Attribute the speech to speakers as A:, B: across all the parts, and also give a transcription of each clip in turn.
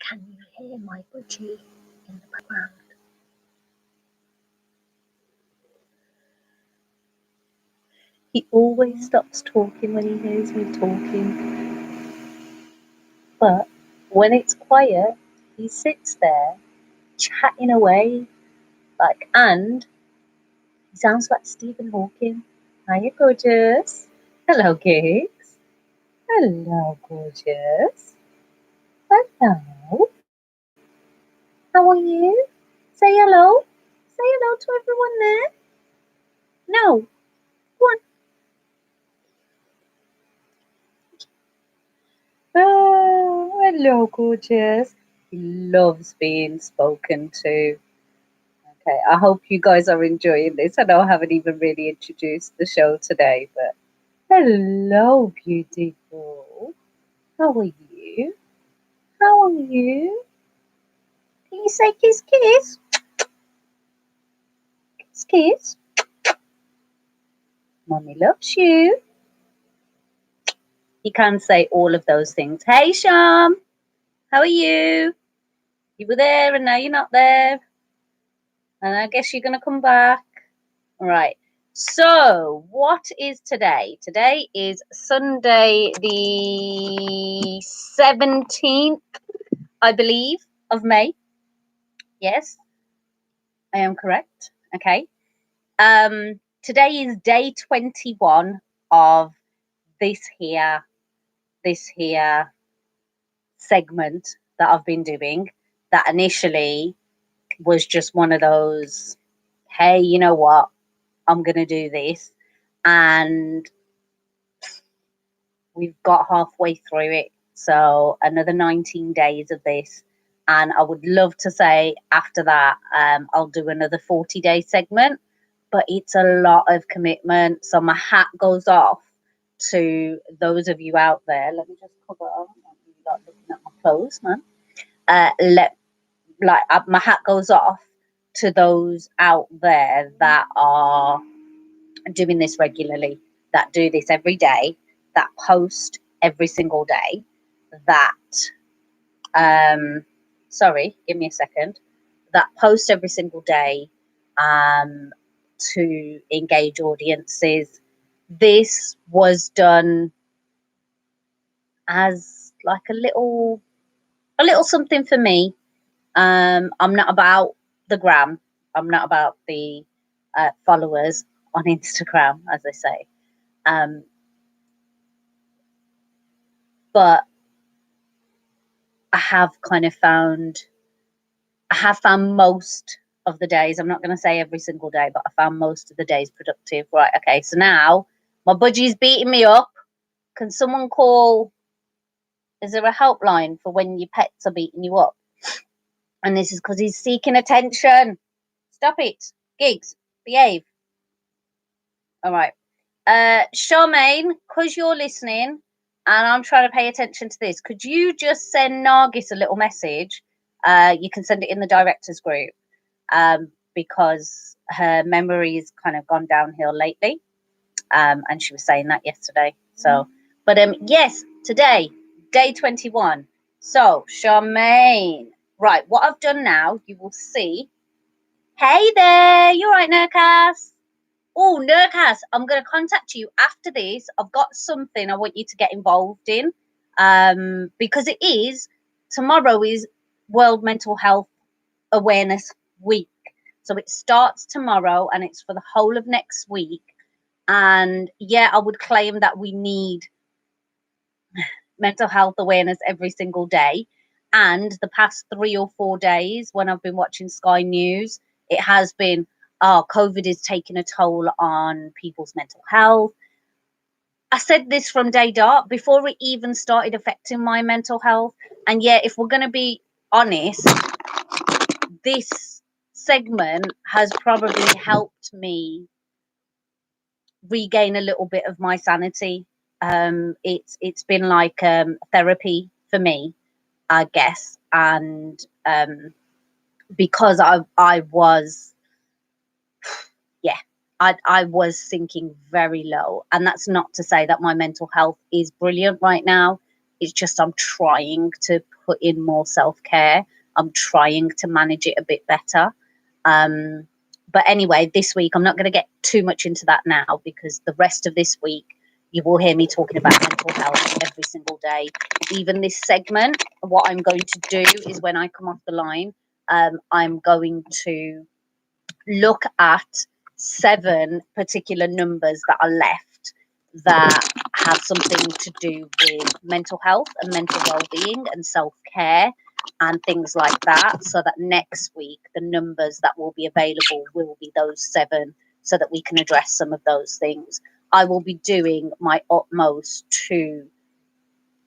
A: Can you hear my budgie in the background? He always stops talking when he hears me talking. But when it's quiet, he sits there chatting away. And he sounds like Stephen Hawking. Hiya, gorgeous. Hello, Gigs. Hello, gorgeous. Hello. How are you? Say hello. Say hello to everyone there. No. Go on. Oh, hello, gorgeous. He loves being spoken to. Okay, I hope you guys are enjoying this. I know I haven't even really introduced the show today, but hello, beautiful. How are you? How are you? Can you say kiss, kiss? Kiss, kiss. Mommy loves you. You can say all of those things. Hey, Sham. How are you? You were there and now you're not there. And I guess you're going to come back. All right. So, what is today? Today is Sunday, the 17th, I believe, of May. Yes, I am correct. Okay. Today is day 21 of this here segment that I've been doing. That initially was just one of those, hey, you know what? I'm going to do this. And we've got halfway through it. So another 19 days of this. And I would love to say after that, I'll do another 40-day segment. But it's a lot of commitment. So my hat goes off to those of you out there. Let me just cover up. I'm not looking at my clothes, man. My hat goes off to those out there that are doing this regularly, that do this every day, that post every single day, that sorry, give me a second, that post every single day to engage audiences. This was done as like a little something for me. I'm not about the gram. I'm not about the followers on Instagram, as they say. But I have found most of the days, I'm not going to say every single day, but I found most of the days productive. Right, okay, so now my budgie's beating me up. Can someone call? Is there a helpline for when your pets are beating you up? And this is because he's seeking attention. Stop it. Gigs, behave. All right. Charmaine, because you're listening and I'm trying to pay attention to this, could you just send Nargis a little message? You can send it in the directors group because her memory's kind of gone downhill lately. And she was saying that yesterday. So, but yes, today, day 21. So, Charmaine, right, what I've done now, you will see. Hey there, you right, Nurkas? Oh, Nurkas, I'm going to contact you after this. I've got something I want you to get involved in because tomorrow is World Mental Health Awareness Week. So it starts tomorrow and it's for the whole of next week. And yeah, I would claim that we need mental health awareness every single day. And the past 3 or 4 days when I've been watching Sky News, it has been, COVID is taking a toll on people's mental health. I said this from day dot before it even started affecting my mental health. And yeah, if we're going to be honest, this segment has probably helped me regain a little bit of my sanity. It's been like therapy for me, I guess, and because I was, yeah, I was sinking very low, and that's not to say that my mental health is brilliant right now. It's just I'm trying to put in more self-care. I'm trying to manage it a bit better. But anyway, this week, I'm not going to get too much into that now, because the rest of this week, you will hear me talking about mental health every single day. Even this segment, what I'm going to do is when I come off the line, I'm going to look at 7 particular numbers that are left that have something to do with mental health and mental well-being and self-care and things like that, so that next week the numbers that will be available will be those 7, so that we can address some of those things. I will be doing my utmost to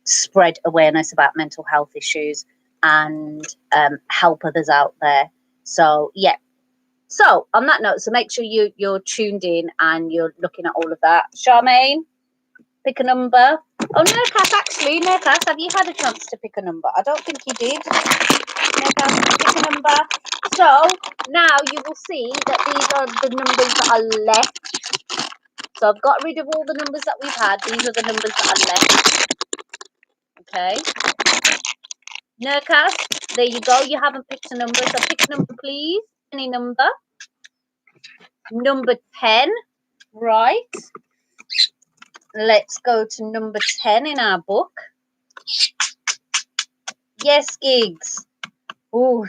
A: spread awareness about mental health issues and help others out there. So yeah. So on that note, so make sure you're tuned in and you're looking at all of that. Charmaine, pick a number. Oh, Nurkas, actually, Nurkas, have you had a chance to pick a number? I don't think you did. Nurkas, pick a number. So now you will see that these are the numbers that are left. So I've got rid of all the numbers that we've had. These are the numbers that are left. Okay. Nurkas, there you go. You haven't picked a number. So pick a number, please. Any number. Number 10. Right. Let's go to number 10 in our book. Yes, Gigs. Ooh.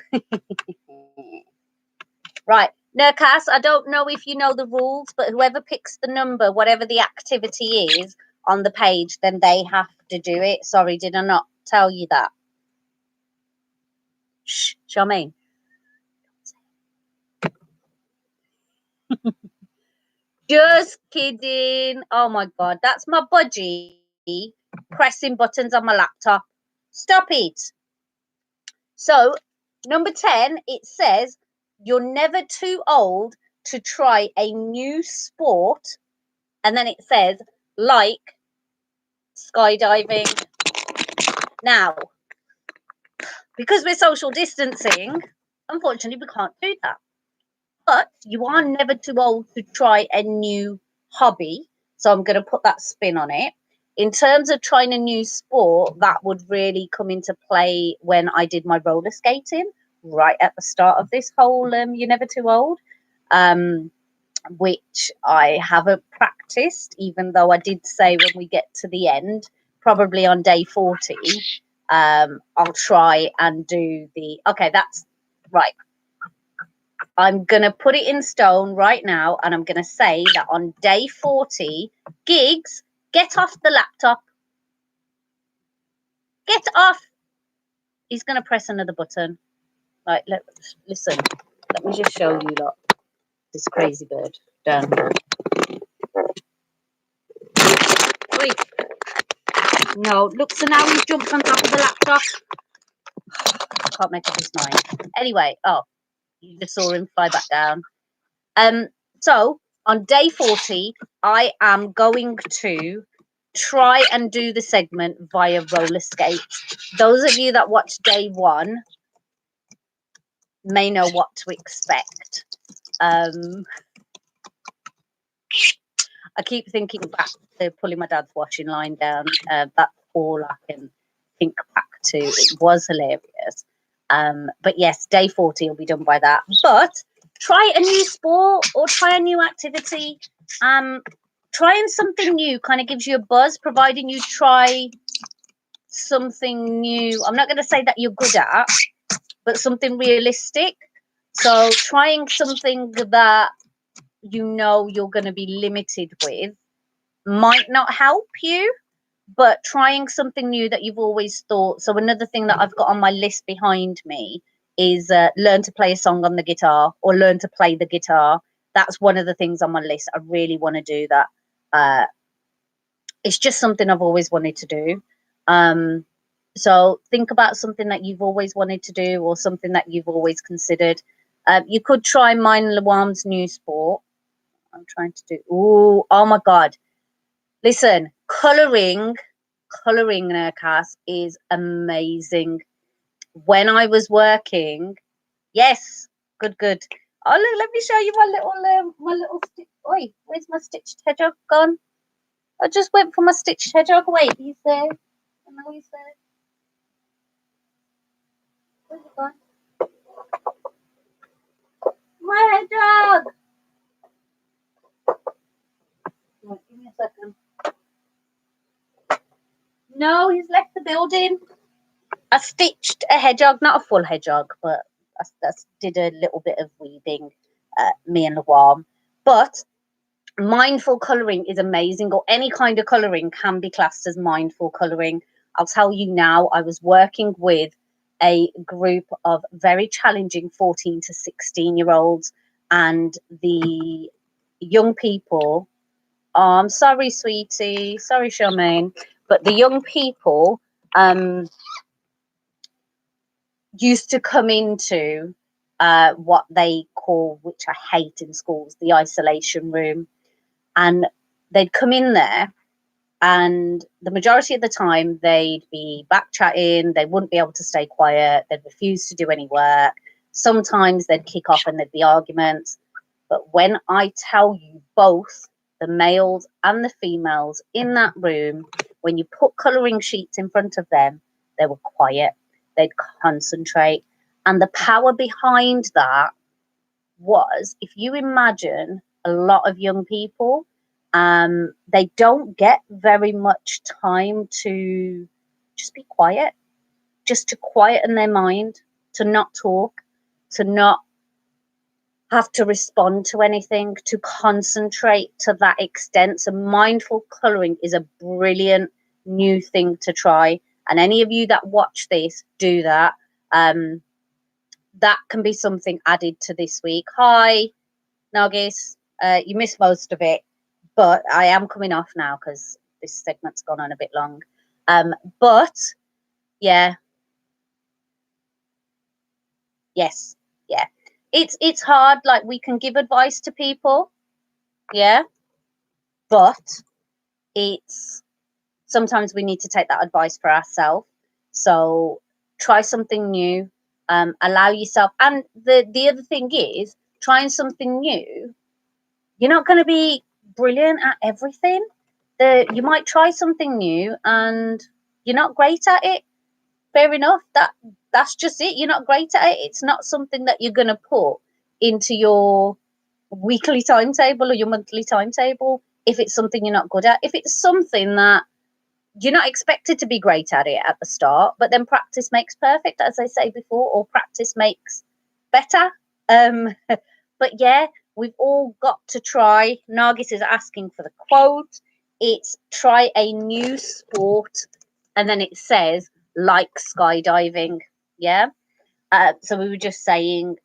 A: Right. Nurkas, I don't know if you know the rules, but whoever picks the number, whatever the activity is on the page, then they have to do it. Sorry, did I not tell you that? Shh, Charmaine. Just kidding. Oh my God, that's my budgie pressing buttons on my laptop. Stop it. So, number 10, it says, you're never too old to try a new sport. And then it says, like skydiving. Now, because we're social distancing, unfortunately, we can't do that. But you are never too old to try a new hobby. So I'm going to put that spin on it. In terms of trying a new sport, that would really come into play when I did my roller skating right at the start of this whole You're Never Too Old, which I haven't practiced, even though I did say when we get to the end, probably on day 40, I'll try and do the, okay, that's right. I'm going to put it in stone right now, and I'm going to say that on day 40, Gigs, get off the laptop. Get off. He's going to press another button. Right, listen. Let me just show you lot, this crazy bird down here. Wait. No, look, so now he's jumped on top of the laptop. I can't make up his mind. Anyway, oh, you just saw him fly back down. So on day 40, I am going to try and do the segment via roller skates. Those of you that watch day 1 may know what to expect. I keep thinking back to pulling my dad's washing line down. That's all I can think back to. It was hilarious. But yes, day 40 will be done by that. But try a new sport or try a new activity. Trying something new kind of gives you a buzz, providing you try something new. I'm not going to say that you're good at, but something realistic. So trying something that you know you're going to be limited with might not help you, but trying something new that you've always thought. So another thing that I've got on my list behind me is learn to play a song on the guitar or learn to play the guitar. That's one of the things on my list. I really want to do that. It's just something I've always wanted to do. So think about something that you've always wanted to do or something that you've always considered. You could try mine Lawam's new sport. I'm trying to do. Oh my God. Listen, colouring Nurkas is amazing. When I was working, yes, good. Oh look, let me show you my little Oi, where's my stitched hedgehog gone? I just went for my stitched hedgehog. Wait, he's there. know he's there. Where's he gone? My hedgehog! Right, give me a second. No, he's left the building. I stitched a hedgehog, not a full hedgehog, but I did a little bit of weaving, me and Lawam. But mindful colouring is amazing, or any kind of colouring can be classed as mindful colouring. I'll tell you now, I was working with a group of very challenging 14 to 16-year-olds, and the young people, oh, I'm sorry, sweetie, sorry, Charmaine, but the young people used to come into what they call, which I hate in schools, the isolation room. And they'd come in there, and the majority of the time they'd be back chatting, they wouldn't be able to stay quiet, they'd refuse to do any work. Sometimes they'd kick off and there'd be arguments. But when I tell you, both the males and the females in that room, when you put colouring sheets in front of them, they were quiet, they'd concentrate. And the power behind that was, if you imagine a lot of young people, they don't get very much time to just be quiet, just to quieten their mind, to not talk, to not have to respond to anything, to concentrate to that extent. So mindful colouring is a brilliant new thing to try. And any of you that watch this, do that. That can be something added to this week. Hi, Nargis. You missed most of it, but I am coming off now because this segment's gone on a bit long. But yeah, yes, yeah. It's hard. Like, we can give advice to people, yeah, but it's sometimes we need to take that advice for ourselves. So try something new. Allow yourself. And the other thing is, trying something new, you're not going to be brilliant at everything. You might try something new and you're not great at it. Fair enough. That's just it. You're not great at it. It's not something that you're going to put into your weekly timetable or your monthly timetable if it's something you're not good at. If it's something that you're not expected to be great at it at the start, but then practice makes perfect, as I say before, or practice makes better. But yeah, we've all got to try. Nargis is asking for the quote. It's try a new sport, and then it says like skydiving. Yeah. So we were just saying,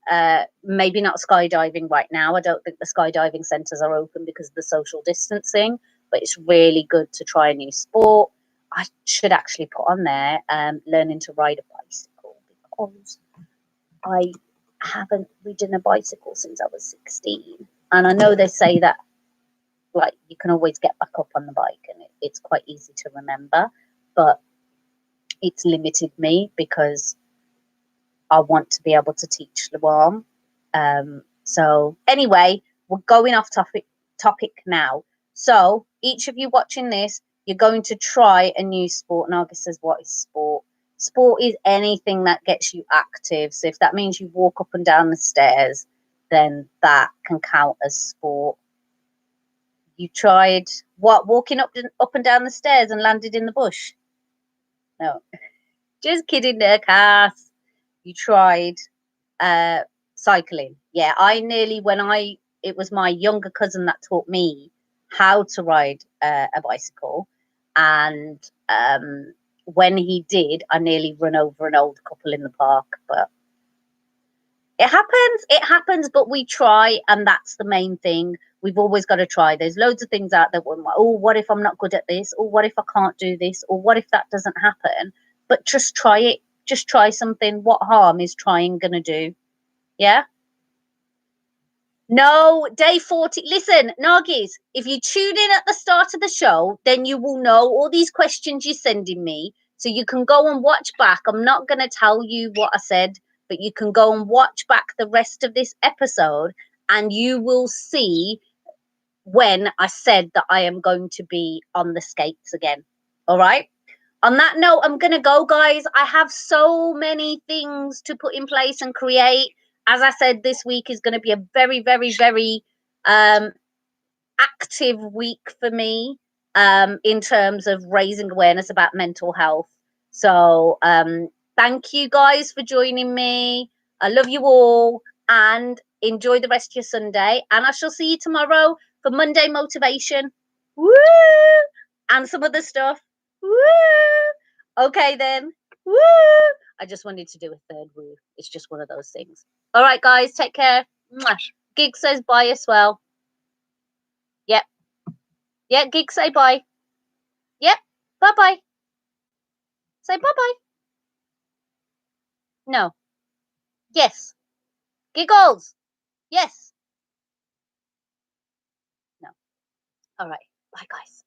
A: maybe not skydiving right now. I don't think the skydiving centres are open because of the social distancing, but it's really good to try a new sport. I should actually put on there learning to ride a bicycle, because I haven't ridden a bicycle since I was 16. And I know they say that, like, you can always get back up on the bike and it's quite easy to remember, but it's limited me because I want to be able to teach Lawam. So anyway, we're going off topic now. So each of you watching this, you're going to try a new sport. Nargis says, what is sport? Sport is anything that gets you active. So if that means you walk up and down the stairs, then that can count as sport. You tried what? Walking up and down the stairs and landed in the bush? No, just kidding there, Cass. You tried cycling. Yeah, it was my younger cousin that taught me how to ride a bicycle, and when he did, I nearly run over an old couple in the park. But it happens, but we try, and that's the main thing. We've always got to try. There's loads of things out there. Oh, what if I'm not good at this? Or what if I can't do this? Or what if that doesn't happen? But just try it. Just try something. What harm is trying going to do? Yeah? No, day 40. Listen, Nargis, if you tune in at the start of the show, then you will know all these questions you're sending me. So you can go and watch back. I'm not going to tell you what I said, but you can go and watch back the rest of this episode and you will see when I said that I am going to be on the skates again. All right? On that note, I'm going to go, guys. I have so many things to put in place and create. As I said, this week is going to be a very, very, very active week for me in terms of raising awareness about mental health. So thank you guys for joining me. I love you all and enjoy the rest of your Sunday. And I shall see you tomorrow for Monday motivation. Woo! And some other stuff. Woo! Okay then. Woo! I just wanted to do a third woo. It's just one of those things. All right, guys, take care. Mwah. Gig says bye as well. Yep. Yeah, Gig, say bye. Yep. Bye-bye. Say bye-bye. No. Yes. Giggles. Yes. No. All right. Bye, guys.